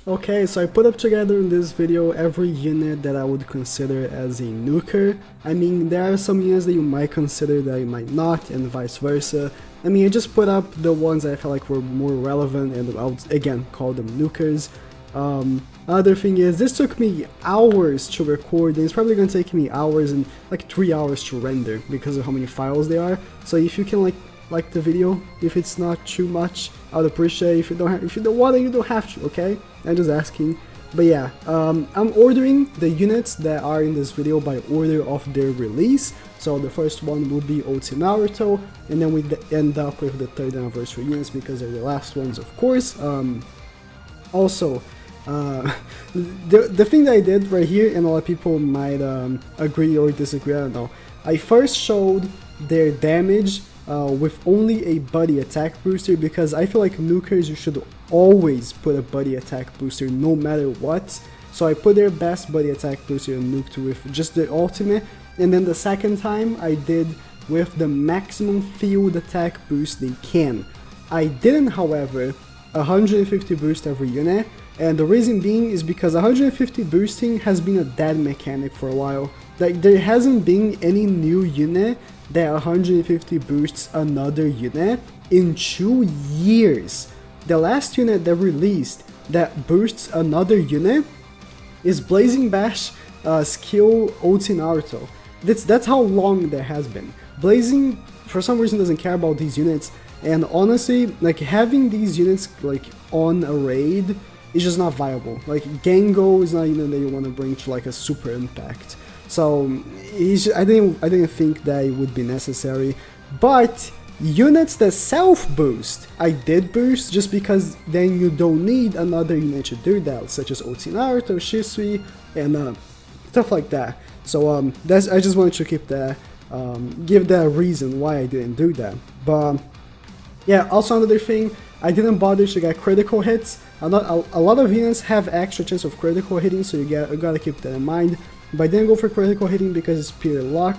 Okay, so I put up together in this video every unit that I would consider as a NUKER. I mean, there are some units that you might consider that you might not, and vice versa. I mean, I just put up the ones that I felt like were more relevant, and I would, again, call them NUKERs. Another thing is, this took me hours to record, and it's probably going to take me hours and like 3 hours to render because of how many files there are. So if you can like the video, if it's not too much, I would appreciate it. If you don't want it, you don't have to, okay? I'm just asking. But yeah, I'm ordering the units that are in this video by order of their release. So the first one will be OT Naruto, and then we end up with the 3rd anniversary units because they're the last ones, of course. Also, the thing that I did right here, and a lot of people might agree or disagree, I don't know. I first showed their damage with only a buddy attack booster, because I feel like nukers, you should always put a buddy attack booster no matter what. So I put their best buddy attack booster and nuked with just the ultimate, and then the second time I did with the maximum field attack boost they can. I didn't, however, 150 boost every unit, and the reason being is because 150 boosting has been a dead mechanic for a while. Like, there hasn't been any new unit that 150 boosts another unit in 2 years. The last unit that released that boosts another unit is Blazing Bash skill OT Naruto. That's how long that has been. Blazing, for some reason, doesn't care about these units, and honestly, like, having these units like on a raid is just not viable. Like, Gengo is not a unit that you want to bring to like a super impact. So I didn't think that it would be necessary. But units that self-boost, I did boost, just because then you don't need another unit to do that, such as OT Naruto, Shisui, and stuff like that. So I just wanted to keep that, give that reason why I didn't do that. But yeah, also another thing, I didn't bother to get critical hits. A lot of units have extra chance of critical hitting, so you gotta keep that in mind. But I didn't go for critical hitting because it's pure luck.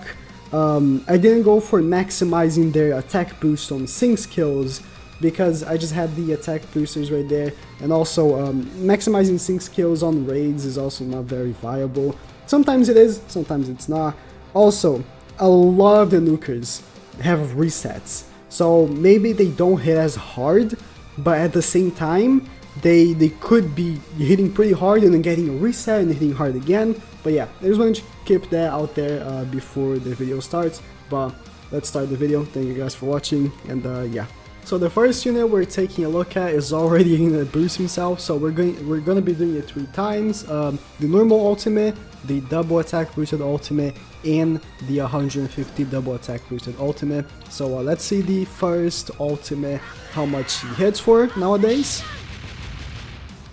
I didn't go for maximizing their attack boost on sync skills because I just had the attack boosters right there, and also maximizing sync skills on raids is also not very viable. Sometimes it is, sometimes it's not. Also, a lot of the nukers have resets, so maybe they don't hit as hard, but at the same time they could be hitting pretty hard and then getting a reset and hitting hard again. But yeah, I just wanted to keep that out there before the video starts. But let's start the video. Thank you guys for watching, and yeah. So the first unit we're taking a look at is already a unit that boosts himself, so we're gonna be doing it 3 times. The normal ultimate, the double attack boosted ultimate, and the 150 double attack boosted ultimate. So let's see the first ultimate, how much he hits for nowadays.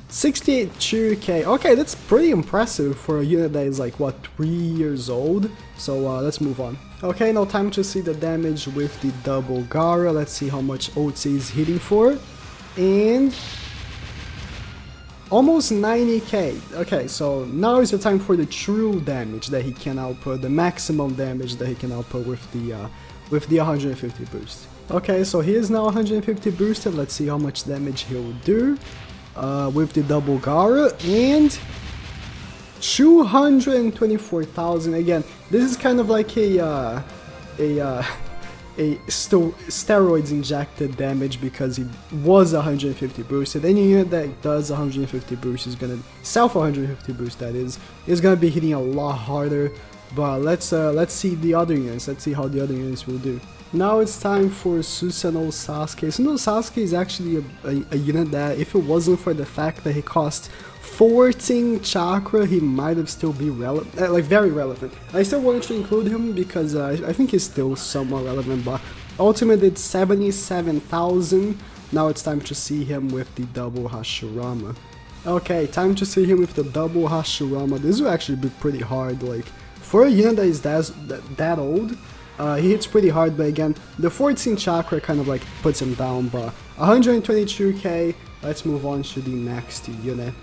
62k. Okay, that's pretty impressive for a unit that is like, what, 3 years old? So let's move on. Okay, now time to see the damage with the double Gaara. Let's see how much OT is hitting for. And almost 90k. Okay, so now is the time for the true damage that he can output, the maximum damage that he can output with the 150 boost. Okay, so he is now 150 boosted. Let's see how much damage he'll do with the double Gaara, and 224,000. Again, this is kind of like a steroids injected damage, because he was 150 boosted. Any unit that does 150 boost is gonna self 150 boost, that is gonna be hitting a lot harder. But let's see the other units. Let's see how the other units will do. Now it's time for Susanoo Sasuke. Susanoo Sasuke is actually a unit that, if it wasn't for the fact that he cost 14 chakra, he might have still be relevant, like very relevant. I still wanted to include him because I think he's still somewhat relevant, but ultimate did 77,000. Now it's time to see him with the double Hashirama. Okay, time to see him with the double Hashirama. This will actually be pretty hard, like, for a unit that is that old. He hits pretty hard, but again, the 14 chakra kind of like puts him down. But 122k, let's move on to the next unit.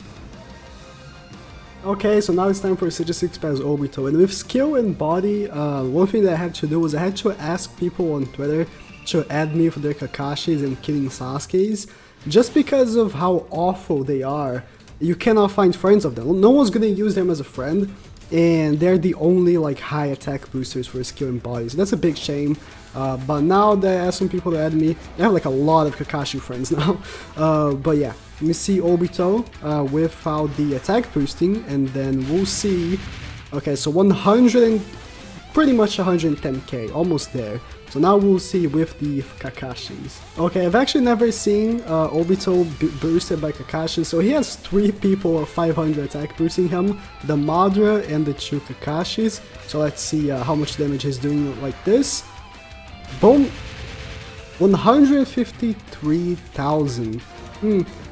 Okay, so now it's time for Stage 6 Pass Obito, and with skill and body, one thing that I had to do was I had to ask people on Twitter to add me for their Kakashis and killing Sasuke's, just because of how awful they are you cannot find friends of them. No one's gonna use them as a friend, and they're the only like high attack boosters for skill and bodies. That's a big shame. But now that I asked some people to add me, I have like a lot of Kakashi friends now. But yeah, let me see Obito without the attack boosting, and then we'll see. Okay, so 100 and pretty much 110k, almost there. So now we'll see with the Kakashis. Okay, I've actually never seen Obito boosted by Kakashi, so he has 3 people of 500 attack boosting him, the Madara and the 2 Kakashis. So let's see how much damage he's doing like this. Boom! 153,000.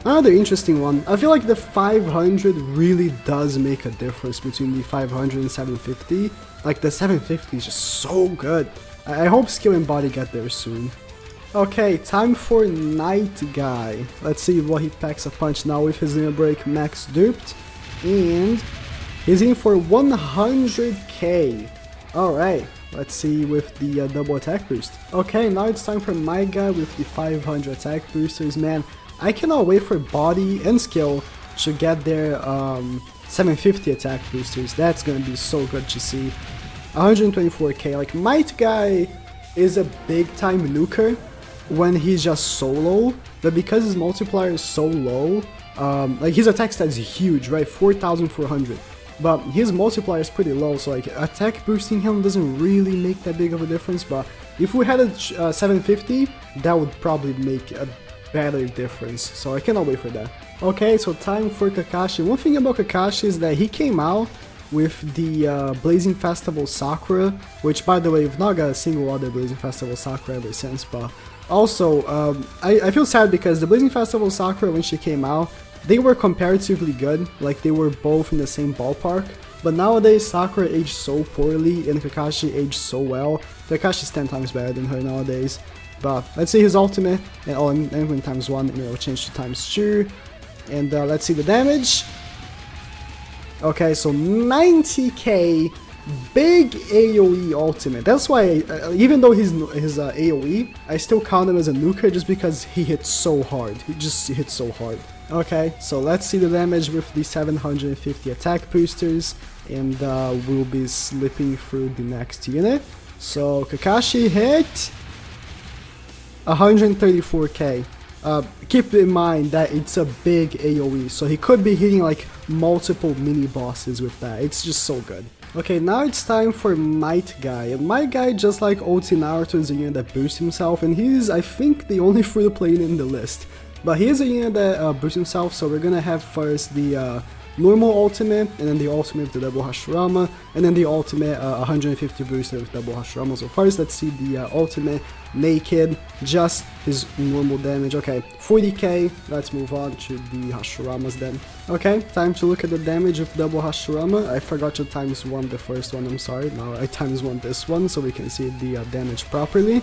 Another interesting one. I feel like the 500 really does make a difference between the 500 and 750. Like the 750 is just so good. I hope skill and body get there soon. Okay, time for Night Guy. Let's see what he packs a punch now with his limit break max duped. And he's in for 100k. Alright, let's see with the double attack boost. Okay, now it's time for my guy with the 500 attack boosters. Man, I cannot wait for body and skill to get their 750 attack boosters. That's gonna be so good to see. 124k, like Might Guy is a big time nuker when he's just solo, but because his multiplier is so low, like his attack stat is huge, right? 4,400, but his multiplier is pretty low, so like attack boosting him doesn't really make that big of a difference. But if we had a 750, that would probably make a better difference, so I cannot wait for that. Okay, so time for Kakashi. One thing about Kakashi is that he came out with the Blazing Festival Sakura, which by the way, we've not got a single other Blazing Festival Sakura ever since, but also, I feel sad because the Blazing Festival Sakura, when she came out, they were comparatively good, like they were both in the same ballpark, but nowadays Sakura aged so poorly and Kakashi aged so well. Kakashi's 10 times better than her nowadays, but let's see his ultimate, and oh, I'm going times 1, and it'll change to times 2, and let's see the damage. Okay, so 90k, big AoE ultimate. That's why, even though his AoE, I still count him as a nuker just because he hits so hard. He just hits so hard. Okay, so let's see the damage with the 750 attack boosters, and we'll be slipping through the next unit. So Kakashi hit 134k. Keep in mind that it's a big AoE, so he could be hitting like multiple mini bosses with that. It's just so good. Okay, now it's time for Might Guy. And Might Guy, just like OT Naruto, is a unit that boosts himself, and he's, I think, the only free-to-play unit in the list. But he is a unit that boosts himself, so we're gonna have first the normal ultimate, and then the ultimate with the double Hashirama, and then the ultimate 150 booster with double Hashirama. So first, let's see the ultimate naked, just his normal damage. Okay, 40k, let's move on to the Hashiramas then. Okay, time to look at the damage of double Hashirama. I forgot to times 1 the first one, I'm sorry. Now I times 1 this one so we can see the damage properly.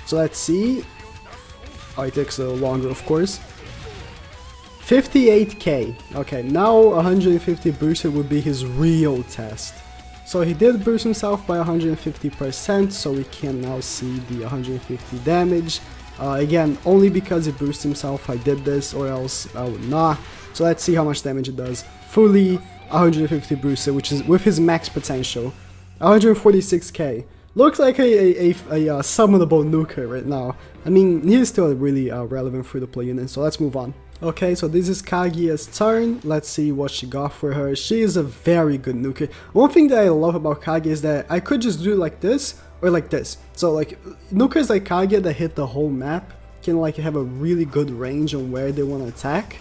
So let's see. Oh, it takes a little longer, of course. 58k. Okay, now 150 booster would be his real test. So he did boost himself by 150%, so we can now see the 150 damage. Again, only because he boosted himself I did this, or else I would not. So let's see how much damage it does. Fully 150 booster, which is with his max potential. 146k. Looks like a summonable nuker right now. I mean, he's still a really relevant free-to-play unit, so let's move on. Okay, so this is Kaguya's turn. Let's see what she got for her. She is a very good nuker. One thing that I love about Kaguya is that I could just do it like this or like this. So like nukers like Kaguya that hit the whole map can like have a really good range on where they want to attack.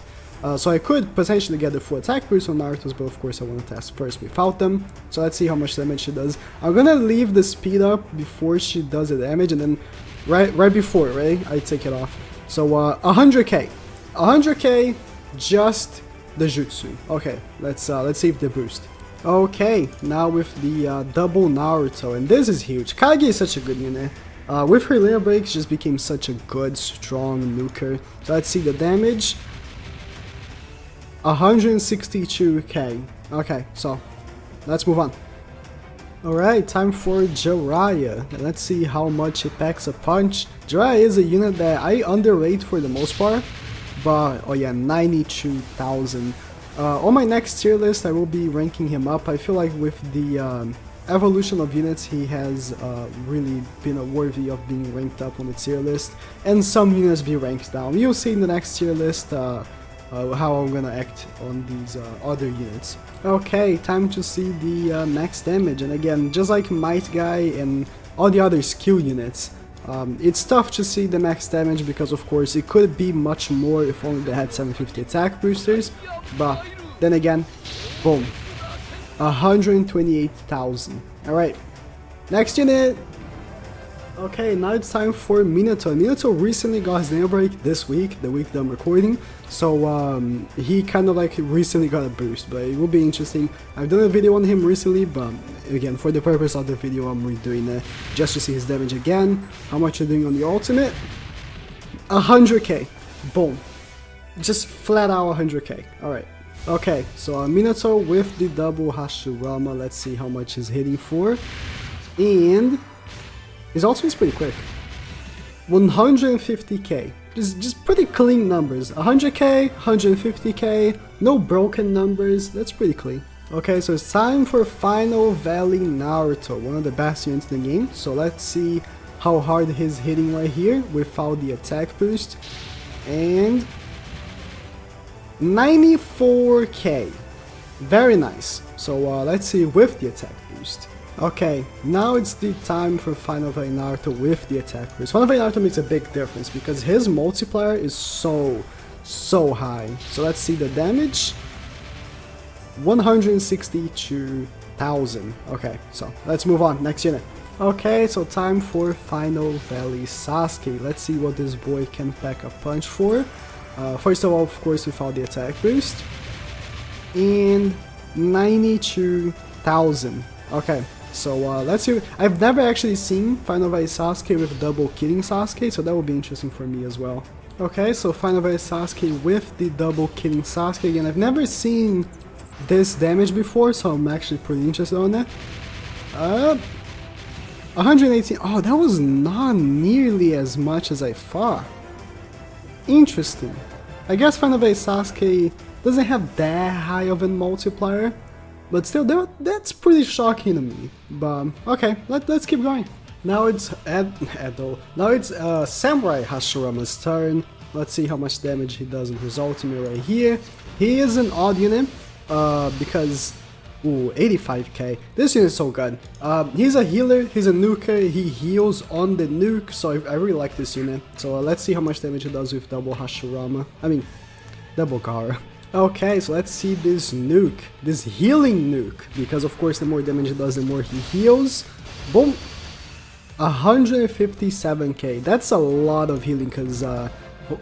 So I could potentially get the full attack boost on Naruto's, but of course I want to test first without them. So let's see how much damage she does. I'm gonna leave the speed up before she does the damage, and then right before, right, I take it off. So 100k. 100k, just the jutsu. Okay, let's see if they boost. Okay, now with the double Naruto, and this is huge. Kaguya is such a good unit. With her layer breaks, just became such a good, strong nuker. So let's see the damage. 162k. Okay, so let's move on. Alright, time for Jiraiya. Let's see how much it packs a punch. Jiraiya is a unit that I underrate for the most part. But, oh yeah, 92,000. On my next tier list, I will be ranking him up. I feel like with the evolution of units, he has really been worthy of being ranked up on the tier list, and some units be ranked down. You'll see in the next tier list how I'm gonna act on these other units. Okay, time to see the max damage, and again, just like Might Guy and all the other skill units, it's tough to see the max damage because of course it could be much more if only they had 750 attack boosters, but then again, boom, 128,000. Alright, next unit! Okay, now it's time for Minato. Minato recently got his nail break this week, the week that I'm recording, so he kind of like recently got a boost, but it will be interesting. I've done a video on him recently, but again, for the purpose of the video, I'm redoing it just to see his damage again. How much you're doing on the ultimate? 100k. Boom. Just flat out 100k. Alright. Okay, so Minato with the double Hashirama. Let's see how much he's hitting for. And his ultimate is pretty quick. 150k. Just pretty clean numbers. 100k, 150k, no broken numbers. That's pretty clean. Okay, so it's time for Final Valley Naruto, one of the best units in the game. So let's see how hard he's hitting right here without the attack boost. And 94k. Very nice. So let's see with the attack boost. Okay, now it's the time for Final Valley Naruto with the attack boost. Final Valley Naruto makes a big difference because his multiplier is so high. So let's see the damage. 162,000. Okay, so let's move on. Next unit. Okay, so time for Final Valley Sasuke. Let's see what this boy can pack a punch for. First of all, of course, without the attack boost. And 92,000. Okay, so let's see. I've never actually seen Final Valley Sasuke with double killing Sasuke, so that will be interesting for me as well. Okay, so Final Valley Sasuke with the double killing Sasuke again. I've never seen this damage before, so I'm actually pretty interested on that. 118. Oh, that was not nearly as much as I thought. Interesting. I guess Final Valley Sasuke doesn't have that high of a multiplier, but still, that's pretty shocking to me. But okay, let's keep going. Now it's Now it's Samurai Hashirama's turn. Let's see how much damage he does in his ultimate right here. He is an odd unit because, ooh, 85k. This unit is so good. He's a healer, he's a nuker, he heals on the nuke, so I really like this unit. So let's see how much damage he does with double Hashirama. I mean, double Gaara. Okay, so let's see this nuke, this healing nuke, because of course the more damage it does, the more he heals. Boom! 157k. That's a lot of healing, because how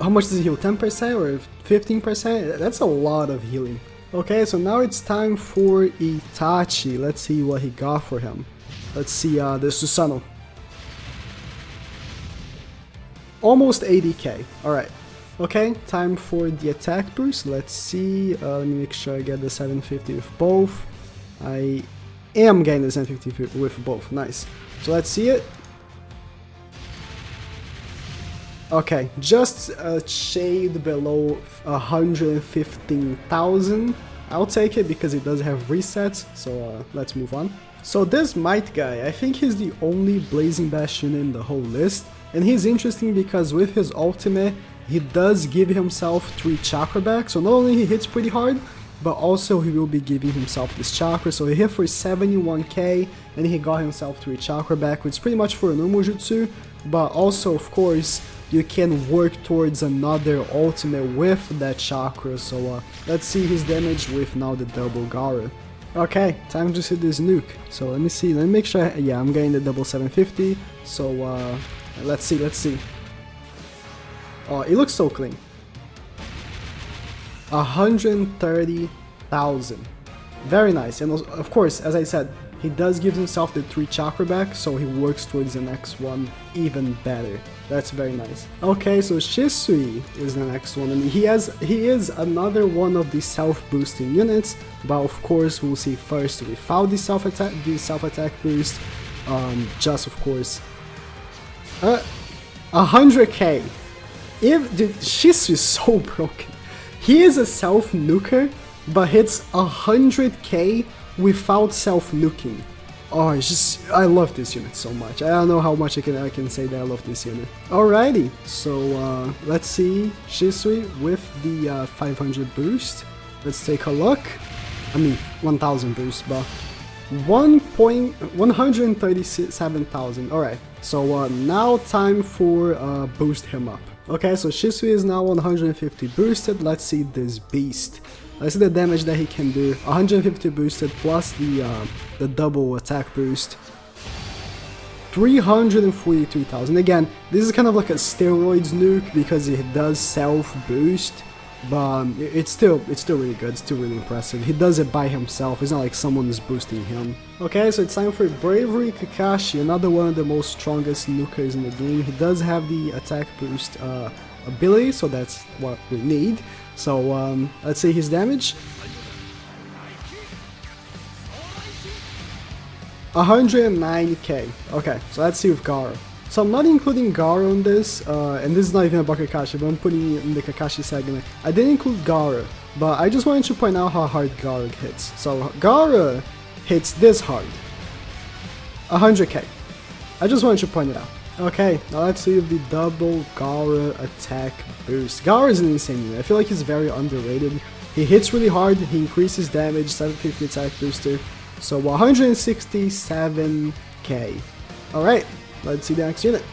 much does he heal? 10% or 15%? That's a lot of healing. Okay, so now it's time for Itachi. Let's see what he got for him. Let's see the Susanoo. Almost 80k. Alright. Okay, time for the attack boost. Let's see. Let me make sure I get the 750 with both. I am getting the 750 with both. Nice. So let's see it. Okay, just a shade below 115,000. I'll take it because it does have resets, so let's move on. So this Might Guy, I think he's the only Blazing Bastion in the whole list, and he's interesting because with his ultimate, he does give himself 3 chakra back, so not only he hits pretty hard, but also he will be giving himself this chakra. So he hit for 71k, and he got himself 3 chakra back, which is pretty much for a normal jutsu, but also of course, you can work towards another ultimate with that chakra, so let's see his damage with now the double Gaara. Okay, time to see this nuke. So let me see, let me make sure, yeah, I'm getting the double 750, so let's see. Oh, it looks so clean. 130,000. Very nice, and of course, as I said, he does give himself the 3 chakra back, so he works towards the next one even better. That's very nice. Okay, so Shisui is the next one, and he is another one of the self-boosting units, but of course we'll see first without the self-attack boost. Just of course 100k. Dude, Shisui is so broken. He is a self-nuker, but hits 100k without self-nuking. Oh, it's just, I love this unit so much. I don't know how much I can say that I love this unit. Alrighty, so let's see Shisui with the 500 boost. Let's take a look. I mean, 1000 boost, but 137,000. Alright, so now time for boost him up. Okay, so Shisui is now 150 boosted. Let's see this beast. Let's see the damage that he can do. 150 boosted plus the double attack boost. 343,000. Again, this is kind of like a steroids nuke because it does self boost, but it's still really good. It's still really impressive. He does it by himself. It's not like someone is boosting him. Okay, so it's time for Bravery Kakashi, another one of the most strongest nukers in the game. He does have the attack boost ability, so that's what we need. So let's see his damage. 109k. Okay, so let's see with Gaara. So I'm not including Gaara on this, and this is not even about Kakashi, but I'm putting it in the Kakashi segment. I didn't include Gaara, but I just wanted to point out how hard Gaara hits. So Gaara hits this hard. 100k. I just wanted to point it out. Okay, now let's see the double Gaara attack boost. Gaara is an insane unit. I feel like he's very underrated. He hits really hard, he increases damage, 750 attack booster. So 167k. Alright, let's see the next unit.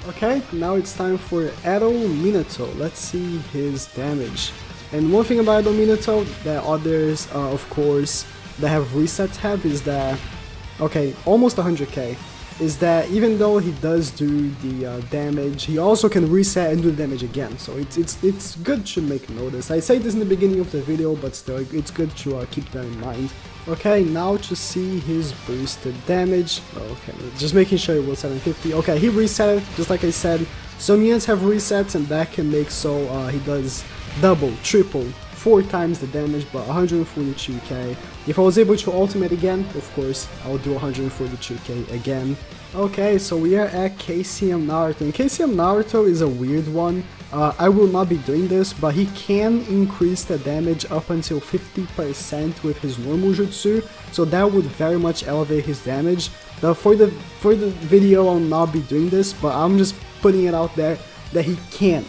Okay, now it's time for Edo Minato. Let's see his damage. And one thing about Edo Minato that others, of course, that have resets have is that, okay, almost 100k. Is that even though he does do the damage, he also can reset and do the damage again. So it's good to make notice. I say this in the beginning of the video, but still, it's good to keep that in mind. Okay, now to see his boosted damage. Okay, just making sure it was 750. Okay, he reset it, just like I said. Some units have resets, and that can make so he does double, triple, 4 times the damage, but 142k. If I was able to ultimate again, of course, I'll do 142k again. Okay, so we are at KCM Naruto, and KCM Naruto is a weird one. I will not be doing this, but he can increase the damage up until 50% with his normal jutsu, so that would very much elevate his damage. For the video, I'll not be doing this, but I'm just putting it out there that he can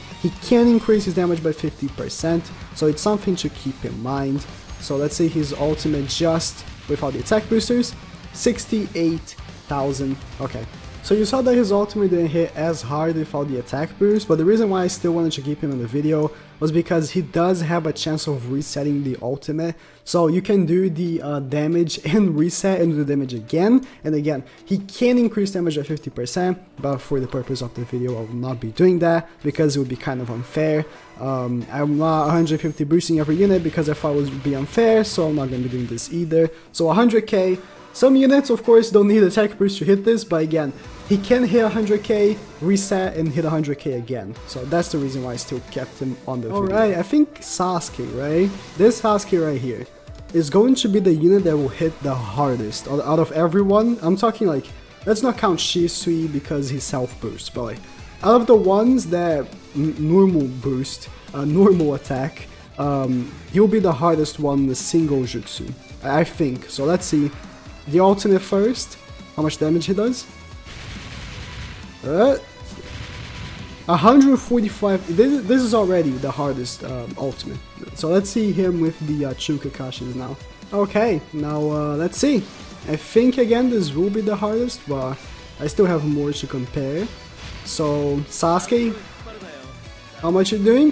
increase his damage by 50%, so it's something to keep in mind. So let's say his ultimate just without the attack boosters, 68,000. Okay, so you saw that his ultimate didn't hit as hard without the attack boost, but the reason why I still wanted to keep him in the video was because he does have a chance of resetting the ultimate. So you can do the damage and reset and do the damage again and again. He can increase damage by 50%, but for the purpose of the video I will not be doing that because it would be kind of unfair. I'm not 150 boosting every unit because I thought it would be unfair, so I'm not going to be doing this either. So 100k. Some units, of course, don't need attack boost to hit this, but again, he can hit 100k, reset, and hit 100k again. So that's the reason why I still kept him on the video. Alright, I think Sasuke, right? This Sasuke right here is going to be the unit that will hit the hardest out of everyone. I'm talking like, let's not count Shisui because he's self-boost, but like, out of the ones that normal boost, normal attack, he'll be the hardest one in the single jutsu, I think. So let's see. The ultimate first, how much damage he does? 145. This is already the hardest ultimate. So let's see him with the true Kakashis now. Okay, now let's see. I think again this will be the hardest, but I still have more to compare. So Sasuke, how much you doing?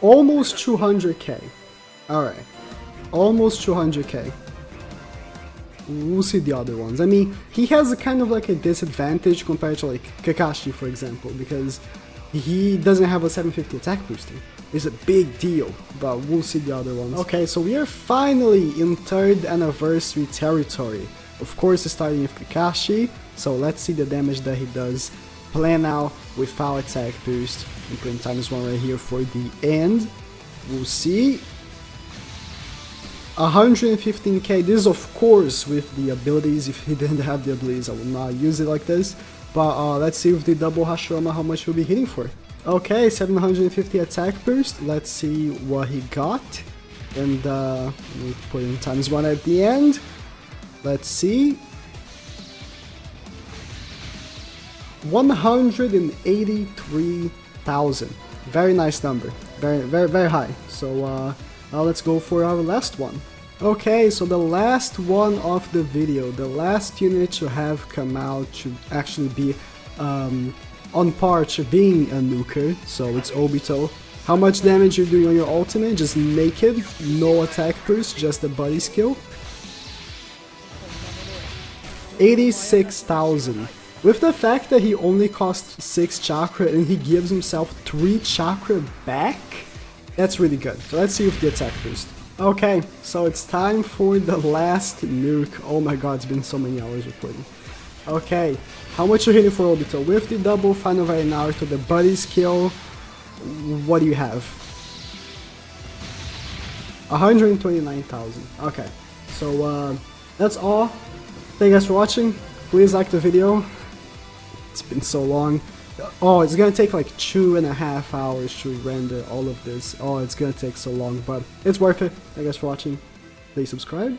Almost 200k. Alright, almost 200k. We'll see the other ones. I mean, he has a kind of like a disadvantage compared to like Kakashi, for example, because he doesn't have a 750 attack booster. It's a big deal, but we'll see the other ones. Okay, so we are finally in 3rd anniversary territory. Of course, starting with Kakashi, so let's see the damage that he does. Plan out without attack boost. I'm putting -1 right here for the end. We'll see. 115k, this is of course with the abilities. If he didn't have the abilities I would not use it like this, but let's see with the double Hashirama how much we'll be hitting for. Okay, 750 attack boost. Let's see what he got. And we put in ×1 at the end. Let's see. 183,000. Very nice number. Very high. So now let's go for our last one. Okay, so the last one of the video, the last unit to have come out to actually be on par to being a NUKER, so it's Obito. How much damage you're doing on your ultimate? Just naked, no attack boost, just the body skill. 86,000. With the fact that he only costs 6 chakra and he gives himself 3 chakra back, that's really good. So let's see with the attack boost. Okay, so it's time for the last nuke. Oh my god, it's been so many hours recording. Okay, how much you're hitting for Obito? With the double final right Naruto, the buddy skill, what do you have? 129,000. Okay, so that's all. Thank you guys for watching. Please like the video. It's been so long. Oh, it's gonna take like 2.5 hours to render all of this. Oh, it's gonna take so long, but it's worth it. Thank you guys for watching. Please subscribe.